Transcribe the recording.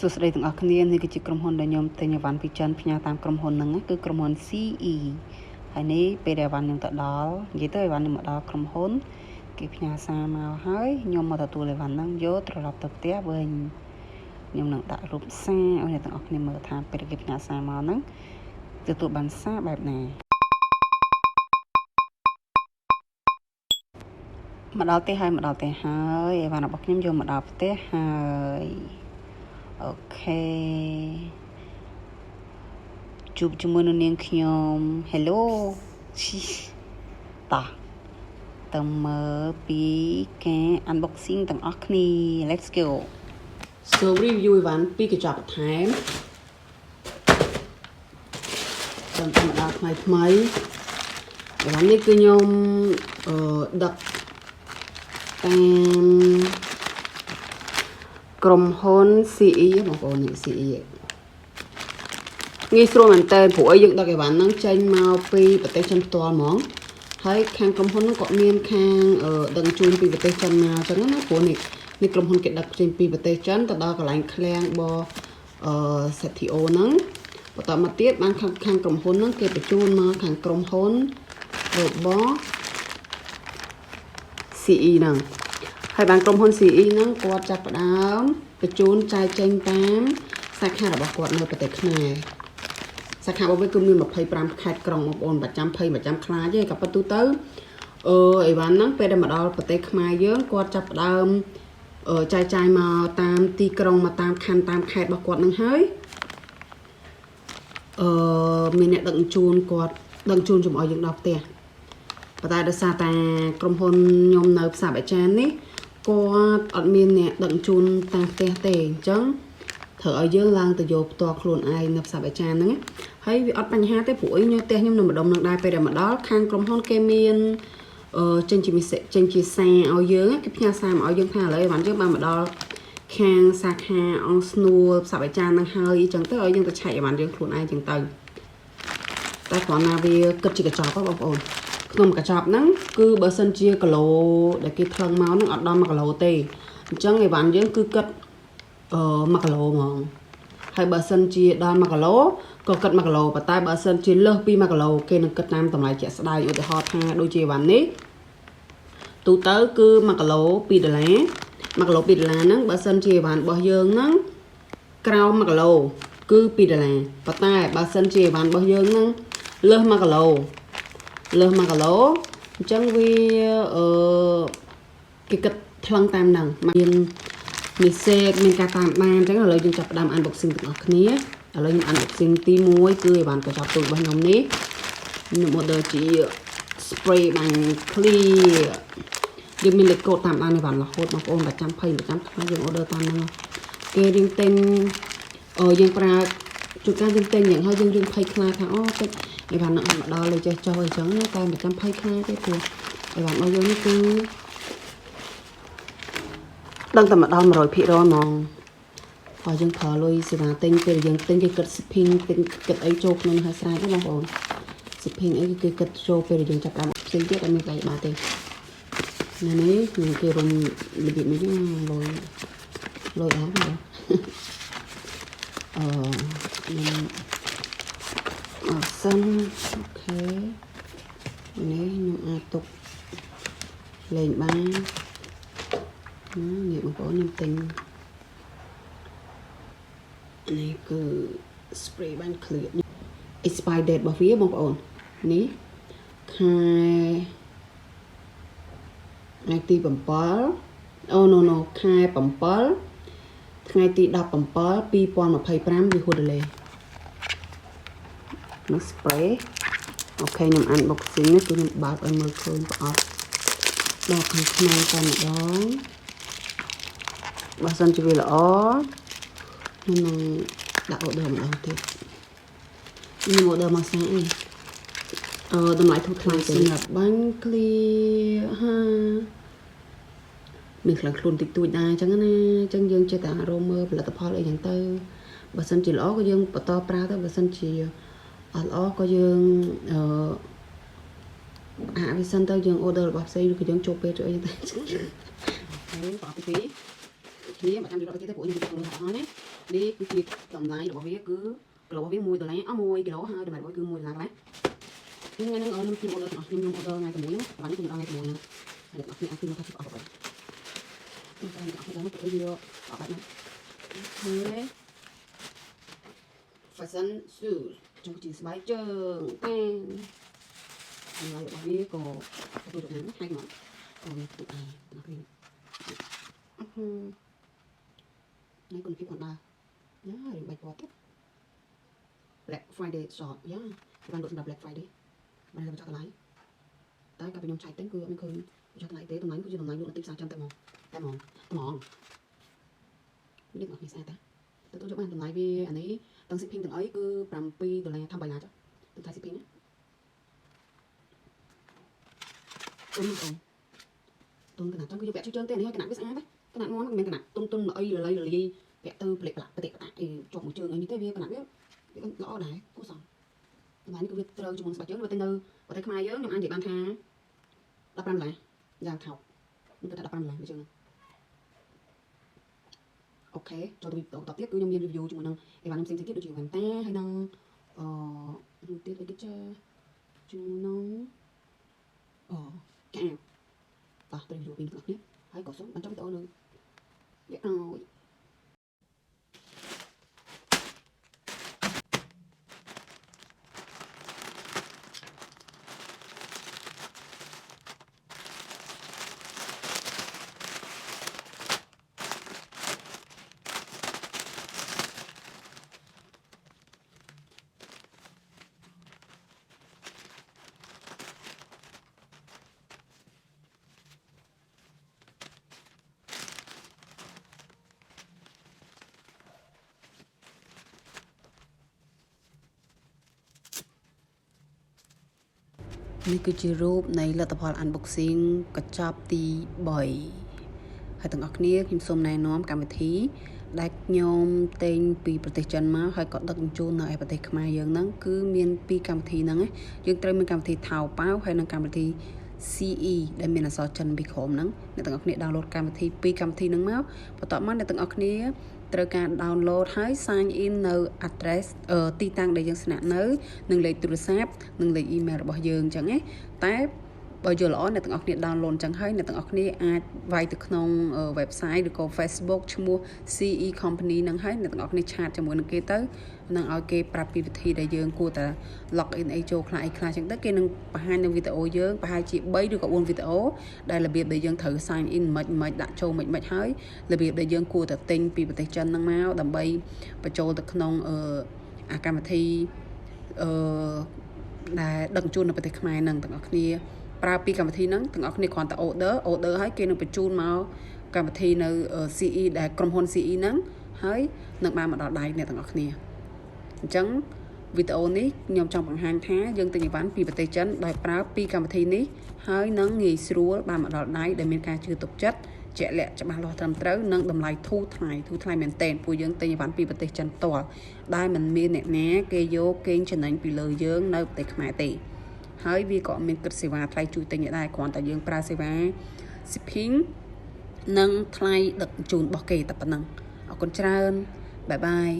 សួស្តីទាំងអស់គ្នានេះគឺជាក្រុមហ៊ុនដែលខ្ញុំទិញអីវ៉ាន់ពីចិនផ្ញើតាមក្រុមហ៊ុនហ្នឹងគឺក្រុមហ៊ុន CE ហើយនេះពេលដែលអីវ៉ាន់ខ្ញុំទៅដល់និយាយទៅអីវ៉ាន់ខ្ញុំមកដល់ក្រុមហ៊ុនគេផ្ញើសារមកហើយខ្ញុំមកទទួលអីវ៉ាន់ហ្នឹងយកត្រឡប់ទៅផ្ទះវិញខ្ញុំនឹងដាក់រូបសារឲ្យអ្នកទាំងអស់គ្នាមើលថាពេលគេផ្ញើសារមកហ្នឹងទទួលបានសារបែបណាមកដល់ផ្ទះហើយអីវ៉ាន់របស់ខ្ញុំយកមកដល់ផ្ទះហើយអូខេជួបជាមួយនឹងនាងខ្ញុំ Hello តោះទៅមើលពីការ unboxing ទាំងអស់គ្នា Let's go So review អីវ៉ាន់ពីកញ្ចប់បន្ថែមដល់ទៅមកដល់ថ្មីអីវ៉ាន់នេះគឺខ្ញុំដឹកតាមក្រុមហ៊ុន CE បងប្អូននេះ CE ងាយស្រួលមែនតើព្រោះយើងដឹកអីវ៉ាន់ហ្នឹងចេញមកពីប្រទេសចិនផ្ទាល់ហ្មងហើយខាងក្រុមហ៊ុនហ្នឹងក៏មានខាងដឹកជូនពីប្រទេសចិនមកអញ្ចឹងណាព្រោះនេះក្រុមហ៊ុនគេដឹកចេញពីប្រទេសចិនទៅដល់កន្លែងឃ្លាំងរបស់ZTO ហ្នឹងបន្តមកទៀតបានខាងក្រុមហ៊ុនហ្នឹងគេបញ្ជូនមកខាងក្រុមហ៊ុនរបស់ CE ហ្នឹងហើយបានក្រុមហ៊ុន CE ហ្នឹងគាត់ចាប់ផ្ដើមបញ្ជូនចាយចេញតាមសាខារបស់គាត់នៅប្រទេសខ្មែរសាខារបស់វាគឺមាន25ខេត្តក្រុងបងប្អូនប្រចាំ20ប្រចាំខ្លាចទេក៏ប៉ុន្តែទូទៅអីវ៉ាន់ហ្នឹងពេលដែលមកដល់ប្រទេសខ្មែរយើងគាត់ចាប់ផ្ដើមចាយចាយមកតាមទីក្រុងមកតាមខណ្ឌតាមខេត្តរបស់គាត់ហ្នឹងហើយមានអ្នកដឹកជញ្ជូនគាត់ដឹកជញ្ជូនចំអកយើងដល់ផ្ទះប៉ុន្តែដោយសារតែក្រុមហ៊ុនខ្ញុំនៅផ្សារបាចាននេះគាត់អត់មានអ្នកដឹកជញ្ជូនតាមផ្ទះទេអញ្ចឹងត្រូវឲ្យយើងឡើងទៅយកផ្ទាល់ខ្លួនឯងនៅផ្សារបាចានហ្នឹងហើយវាអត់បញ្ហាទេព្រោះខ្ញុំផ្ទះខ្ញុំនៅម្ដុំនឹងដែរពេលដែលមកដល់ខាងក្រុមហ៊ុនគេមានចេញជាសារឲ្យយើងគេផ្ញើសារមកឲ្យយើងថាឥឡូវបានយើងបានមកដល់ខាងសាខាអង្គស្នួលផ្សារបាចានហ្នឹងហើយអញ្ចឹងទៅឲ្យយើងទៅឆែកឲ្យបានយើងខ្លួនឯងអញ្ចឹងទៅតែគ្រាន់តែវាគិតជាកញ្ចប់ហ៎បងប្អូនក្នុងកញ្ចប់ហ្នឹងគឺបើសិនជាគីឡូដែលគេថ្លឹងមកហ្នឹងអត់ដល់1គីឡូទេអញ្ចឹងអីវ៉ាន់យើងគឺគិត1គីឡូហ្មងហើយបើសិនជាដល់1គីឡូក៏គិត1គីឡូប៉ុន្តែបើសិនជាលើសពី1គីឡូគេនឹងគិតតាមតម្លៃជាក់ស្ដែងឧទាហរណ៍ថាដូចជាអីវ៉ាន់នេះទូទៅគឺ1គីឡូ$2 1គីឡូ$2ហ្នឹងបើសិនជាអីវ៉ាន់របស់យើងហ្នឹងក្រោម1គីឡូគឺ$2ប៉ុន្តែបើសិនជាអីវ៉ាន់របស់យើងហ្នឹងលើស1គីឡូអញ្ចឹងវាគេគិតថ្លឹងតាមហ្នឹងមានមីសេកមានការតាមដានអញ្ចឹងឥឡូវយើងចាប់ផ្ដើម unboxing ទាំងអស់គ្នាឥឡូវខ្ញុំ unboxing ទី1គឺអីវ៉ាន់កញ្ចប់ទូរបស់ខ្ញុំនេះខ្ញុំ order ជា spray បាញ់ clear យើងមានលេខកូដតាមដានអីវ៉ាន់រហូតបងប្អូនប្រចាំ20ប្រចាំថ្ងៃយើង order តាមហ្នឹងគេរៀងទិញយើងប្រើជួនកាលយើងទិញយ៉ាងហើយយើងរៀងភ័យខ្លាចថាអូតិចអីវ៉ាន់នឹងអត់មកដល់លេចេះចុះអញ្ចឹងណាតែប្រចាំភ័យខ្លាចទេព្រោះអីវ៉ាន់របស់យើងនេះគឺដឹងតែមកដល់ 100% ហ្មងហើយយើងប្រើលុយសេវាទិញពេលយើងទិញគេគិត shipping ទិញគិតអីចូលក្នុងហើយស្រេចទេបងប្អូន shipping អីគេគិតចូលពេលយើងចាប់តាមផ្សេងទៀតអត់មានបែបបាទទេនេះខ្ញុំគេរុំរបៀបនេះលុយអស់បងខ្ញុំអត់សិនអូខេនេះខ្ញុំអាចទុកលេងបាននេះបងប្អូនខ្ញុំទិញនេះគឺ spray បាញ់ clear expire date របស់វាបងប្អូននេះខែទី7no ខែ7ថ្ងៃទី17 2025វាហួតលេនេះ spray អូខេខ្ញុំ unboxing នេះគឺខ្ញុំបើកឲ្យមើលឃើញប្រអប់ដល់ខាងក្នុងតែម្ដងបើសិនជាវាល្អខ្ញុំនឹងដាក់ order ម្ដងទៀតខ្ញុំ order មកសានេះតម្លៃធូរថ្លៃសម្រាប់បាញ់ clear ហាមានខ្លាំងខ្លួនតិចតួចដែរអញ្ចឹងណាអញ្ចឹងយើងចេះតែរកមើលផលិតផលអីយ៉ាងទៅបើសិនជាល្អក៏យើងបន្តប្រើទៅបើសិនជាអត់ល្អក៏យើងវាសិនទៅយើង order របស់ផ្សេងឬក៏យើងចូលពេលទៅអីទៅហើយបងប្អូនគ្នាមកចាំយកទៅទៀតព្រោះខ្ញុំទៅអស់ណា đi cứ kịp tầm lại đồ vía cứ đồ vía mùi từ lấy mùi cái đó ha từ này cứ mùi là cái nhưng ngay nó kim order nhưng order ngay từ mũi và nó kim order ngay từ mũi nè để mặc khi ăn kim nó thật ở rồi chúng ta đặt nó cái video ở bạn này fashion shoes trong chỉ bài trơn tan rồi đồ vía cổ tôi được ngắn hay ngọn còn tụi này nó cái này còn phim còn ba nhá bài quá tiếp Black Friday short nhá bạn đột nhập Black Friday bạn làm cho cái lái tới cả bên nhóm chạy tính cưa mình khơi cho cái lái tế tầm lái cứ như tầm lái luôn tiếp sang trăm tay mòn biết mặc gì sao ta tôi cho bạn tầm lái vì anh ấy tăng shipping tầm ấy cứ làm pi tầm này tham bài là cho tầm thay shipping á tuần cái nào trong cái vẽ chơi tên này cái nào biết sao đấy cái nào ngon cái nào tuần ấy là lấy vẽ tư lệ lạc cái tệ chọn một trường như thế vì cái nào biết rõ đấy cố xong mà cái việc trâu chúng mình bạch chướng và tên tư và thấy mai nhớ nhưng anh chị ban tha đập răng lại ra thọc nhưng ta đập răng lại được chưa ok cho tôi tập tiếp cứ nhân viên review chúng mình nâng để bạn xem tiếp được chịu bàn ta hay nâng tiếp cái chơi chúng nó cào và tôi review pin nhé hãy có số bạn trong cái tổ nữa vậy rồiนี่คือจีรูปในรัฐพลอันบ็อกซิ่งกระชับตีบ่อยให้ตั้งออกนี้คิมส้มในน้อมการวิธีได้ยอมเต็งปีประเทศจันมาให้ก็ดักจูนในประเทศขมายอย่างนั้นคือมีนปีการวิธีนั้นยังเตรียมเป็นการวิธีเท้าเป้าให้ในการวิธี CE ได้มีนสอจันบิขมนั้นในตั้งออกนี้ดาวน์โหลดการวิธีปีการวิธีนั้นมาพอต่อมาในตั้งออกนี้ตระการดาวน์โหลดให้ sign in ใน address ទីតាំងដែលយើងស្នាក់នៅនឹងលេខទូរស័ព្ទនិងលេខ email របស់យើងអញ្ចឹងណាតែបើយល់ល្អអ្នកទាំងអស់គ្នា download អញ្ចឹងហើយអ្នកទាំងអស់គ្នាអាចវាយទៅក្នុង website ឬក៏ Facebook ឈ្មោះ CE company ហ្នឹងហើយអ្នកទាំងអស់គ្នាឆាតជាមួយនឹងគេទៅនឹងឲ្យគេប្រាប់ពីវិធីដែលយើងគួរតែ log in អីចូលខ្លះអីខ្លះអញ្ចឹងទៅគេនឹងបង្ហាញនៅវីដេអូយើងប្រហែលជា3ឬក៏4វីដេអូដែលរបៀបដែលយើងត្រូវ sign in មិនដាក់ចូលមិនហើយរបៀបដែលយើងគួរតែទិញពីប្រទេសចិនហ្នឹងមកដើម្បីបញ្ចូលទៅក្នុងអាកម្មវិធីដែលដឹកជញ្ជូននៅប្រទេសខ្មែរហ្នឹងទាំងអស់គ្នាប្រើពីកម្មវិធីហ្នឹងទាំងអស់គ្នាគ្រាន់តែ order ហើយគេនឹងបញ្ជូនមកកម្មវិធីនៅ CE ដែលក្រុមហ៊ុន CE ហ្នឹងហើយនឹងបានមកដល់ដៃអ្នកទាំងអស់គ្នាអញ្ចឹងវីដេអូនេះខ្ញុំចង់បង្ហាញថាយើងទិញអីវ៉ាន់ពីប្រទេសចិនដោយប្រើពីកម្មវិធីនេះហើយនឹងងាយស្រួលបានមកដល់ដៃដែលមានការជឿទុកចិត្តជាក់លាក់ច្បាស់លាស់ត្រឹមត្រូវនិងតម្លៃធូរថ្លៃមែនទែនពួកយើងទិញអីវ៉ាន់ពីប្រទេសចិនផ្ទាល់ដែលមិនមានអ្នកណាគេយកកេងចំណេញពីលើយើងនៅប្រទេសខ្មែរទេហើយវាក៏មានគិតសេវាថ្លៃជួយទិញដែរគ្រាន់តែយើងប្រើសេវា shipping និងថ្លៃដឹកជញ្ជូនរបស់គេតែប៉ុណ្ណឹងអរគុណច្រើនបាយបាយ